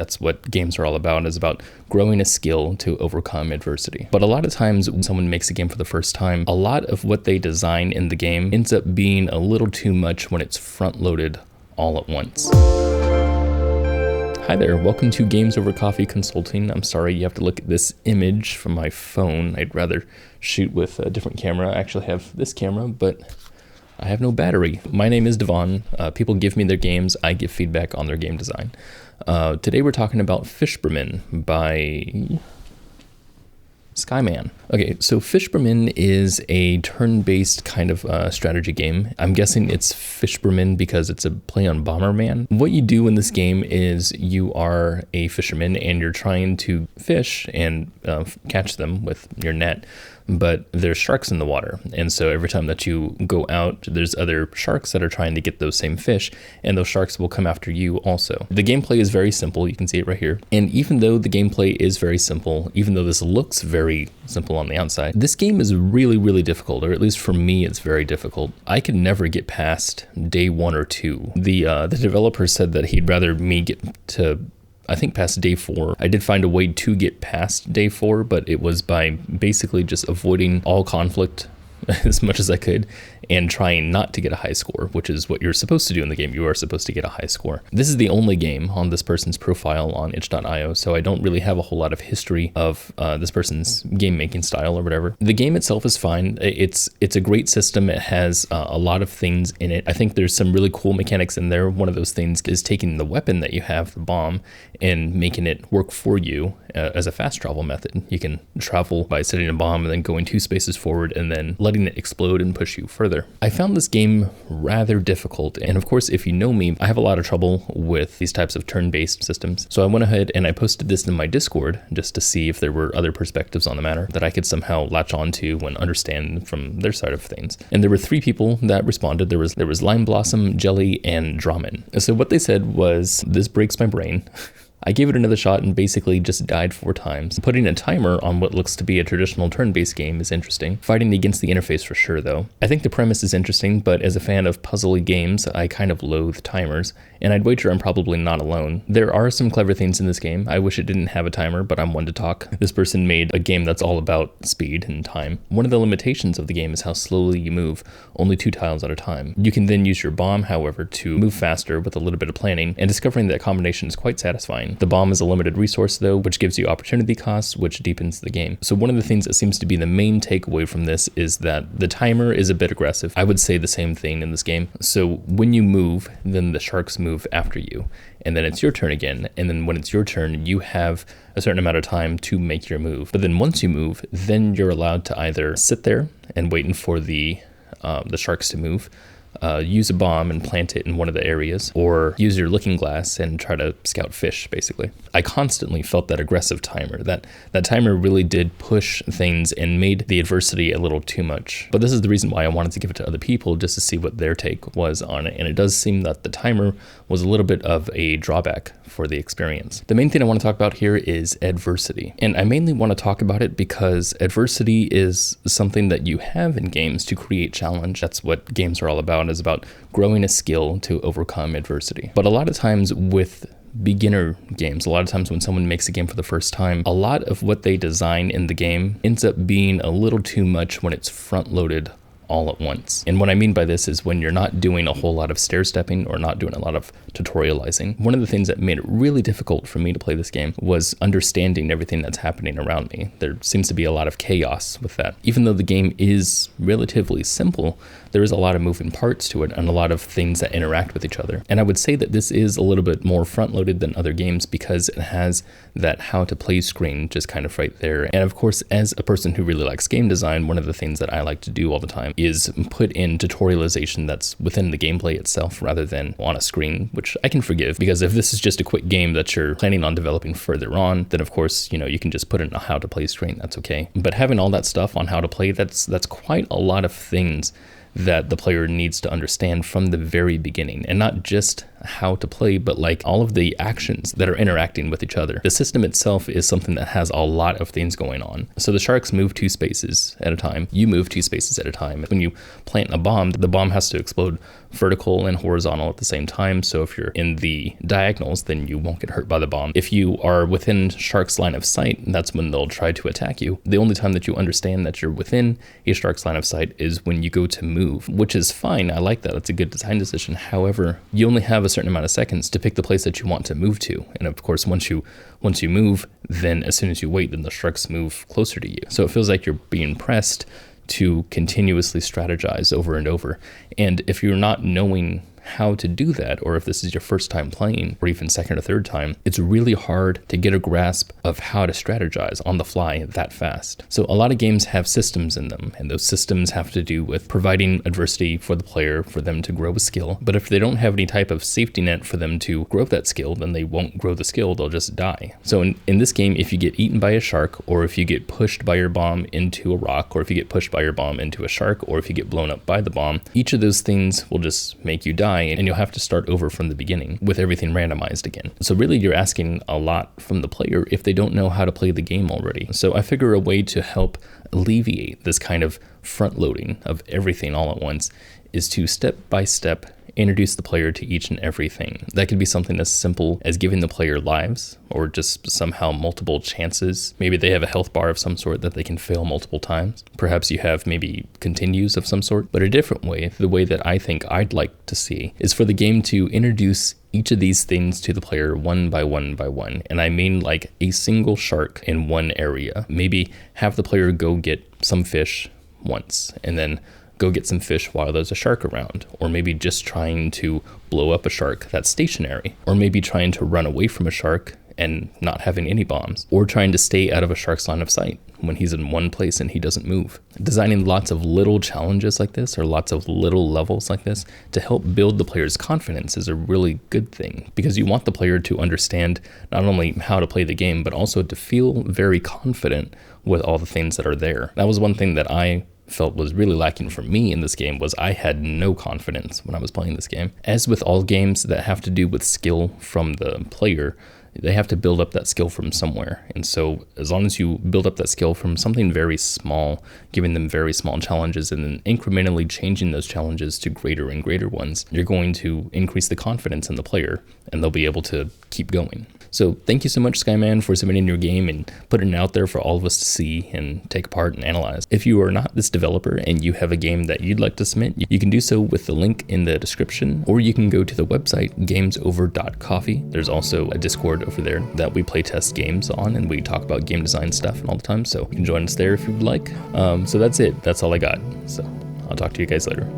That's what games are all about, is about growing a skill to overcome adversity. But a lot of times when someone makes a game for the first time, a lot of what they design in the game ends up being a little too much when it's front-loaded all at once. Hi there, welcome to Games Over Coffee Consulting. I'm sorry you have to look at this image from my phone. I'd rather shoot with a different camera. I actually have this camera, but I have no battery. My name is Devon. People give me their games. I give feedback on their game design. Today we're talking about Fishberman by Skyman. Okay, so Fishberman is a turn-based kind of strategy game. I'm guessing it's Fishberman because it's a play on Bomberman. What you do in this game is you are a fisherman and you're trying to fish and catch them with your net, but there's sharks in the water. And so every time that you go out, there's other sharks that are trying to get those same fish, and those sharks will come after you also. The gameplay is very simple. You can see it right here. And even though the gameplay is very simple, even though this looks very simple on the outside, this game is really, really difficult, or at least for me, it's very difficult. I could never get past day 1 or 2. The developer said that he'd rather me get to, I think, past day 4. I did find a way to get past day 4, but it was by basically just avoiding all conflict as much as I could and trying not to get a high score, which is what you're supposed to do in the game. You are supposed to get a high score. This is the only game on this person's profile on itch.io, so I don't really have a whole lot of history of this person's game making style or whatever. The game itself is fine. It's a great system. It has a lot of things in it. I think there's some really cool mechanics in there. One of those things is taking the weapon that you have, the bomb, and making it work for you as a fast travel method. You can travel by setting a bomb and then going 2 spaces forward and then letting it explode and push you further. I found this game rather difficult, and of course, if you know me, I have a lot of trouble with these types of turn-based systems. So I went ahead and I posted this in my Discord just to see if there were other perspectives on the matter that I could somehow latch onto and understand from their side of things. And there were 3 people that responded. There was Lime Blossom, Jelly, and Draman. So what they said was, "This breaks my brain." I gave it another shot and basically just died 4 times. Putting a timer on what looks to be a traditional turn-based game is interesting. Fighting against the interface for sure, though. I think the premise is interesting, but as a fan of puzzly games, I kind of loathe timers, and I'd wager I'm probably not alone. There are some clever things in this game. I wish it didn't have a timer, but I'm one to talk. This person made a game that's all about speed and time. One of the limitations of the game is how slowly you move, only 2 tiles at a time. You can then use your bomb, however, to move faster with a little bit of planning, and discovering that combination is quite satisfying. The bomb is a limited resource though, which gives you opportunity costs, which deepens the game. So one of the things that seems to be the main takeaway from this is that the timer is a bit aggressive. I would say the same thing in this game. So when you move, then the sharks move after you, and then it's your turn again. And then when it's your turn, you have a certain amount of time to make your move. But then once you move, then you're allowed to either sit there and waiting for the sharks to move, use a bomb and plant it in one of the areas, or use your looking glass and try to scout fish, basically. I constantly felt that aggressive timer. That timer really did push things and made the adversity a little too much. But this is the reason why I wanted to give it to other people, just to see what their take was on it. And it does seem that the timer was a little bit of a drawback for the experience. The main thing I want to talk about here is adversity. And I mainly want to talk about it because adversity is something that you have in games to create challenge. That's what games are all about, is about growing a skill to overcome adversity. But a lot of times with beginner games, a lot of times when someone makes a game for the first time, a lot of what they design in the game ends up being a little too much when it's front-loaded all at once. And what I mean by this is when you're not doing a whole lot of stair stepping or not doing a lot of tutorializing. One of the things that made it really difficult for me to play this game was understanding everything that's happening around me. There seems to be a lot of chaos with that. Even though the game is relatively simple, there is a lot of moving parts to it and a lot of things that interact with each other. And I would say that this is a little bit more front-loaded than other games because it has that how to play screen just kind of right there. And of course, as a person who really likes game design, one of the things that I like to do all the time is put in tutorialization that's within the gameplay itself rather than on a screen, which I can forgive, because if this is just a quick game that you're planning on developing further on, then of course, you can just put in a how to play screen, that's okay. But having all that stuff on how to play, that's quite a lot of things that the player needs to understand from the very beginning, and not just how to play, but like all of the actions that are interacting with each other. The system itself is something that has a lot of things going on. So the sharks move 2 spaces at a time. You move 2 spaces at a time. When you plant a bomb, the bomb has to explode vertical and horizontal at the same time. So if you're in the diagonals, then you won't get hurt by the bomb. If you are within shark's line of sight, that's when they'll try to attack you. The only time that you understand that you're within a shark's line of sight is when you go to move, which is fine. I like that. It's a good design decision. However, you only have a certain amount of seconds to pick the place that you want to move to. And of course, once you move, then as soon as you wait, then the sharks move closer to you. So it feels like you're being pressed to continuously strategize over and over. And if you're not knowing how to do that, or if this is your first time playing, or even second or third time, it's really hard to get a grasp of how to strategize on the fly that fast. So a lot of games have systems in them, and those systems have to do with providing adversity for the player, for them to grow a skill. But if they don't have any type of safety net for them to grow that skill, then they won't grow the skill, they'll just die. So in this game, if you get eaten by a shark, or if you get pushed by your bomb into a rock, or if you get pushed by your bomb into a shark, or if you get blown up by the bomb, each of those things will just make you die, and you'll have to start over from the beginning with everything randomized again. So really you're asking a lot from the player if they don't know how to play the game already. So I figure a way to help alleviate this kind of front loading of everything all at once is to step by step introduce the player to each and everything. That could be something as simple as giving the player lives, or just somehow multiple chances. Maybe they have a health bar of some sort that they can fail multiple times. Perhaps you have maybe continues of some sort. But a different way, the way that I think I'd like to see, is for the game to introduce each of these things to the player one by one by one. And I mean like a single shark in one area. Maybe have the player go get some fish once, and then go get some fish while there's a shark around, or maybe just trying to blow up a shark that's stationary, or maybe trying to run away from a shark and not having any bombs, or trying to stay out of a shark's line of sight when he's in one place and he doesn't move. Designing lots of little challenges like this, or lots of little levels like this, to help build the player's confidence is a really good thing, because you want the player to understand not only how to play the game, but also to feel very confident with all the things that are there. That was one thing that I felt was really lacking for me in this game, was I had no confidence when I was playing this game. As with all games that have to do with skill from the player, they have to build up that skill from somewhere. And so as long as you build up that skill from something very small, giving them very small challenges, and then incrementally changing those challenges to greater and greater ones, you're going to increase the confidence in the player, and they'll be able to keep going. So thank you so much, Skyman, for submitting your game and putting it out there for all of us to see and take apart and analyze. If you are not this developer and you have a game that you'd like to submit, you can do so with the link in the description, or you can go to the website gamesover.coffee. There's also a Discord over there that we play test games on, and we talk about game design stuff and all the time, so you can join us there if you would like. So that's it. That's all I got. So I'll talk to you guys later.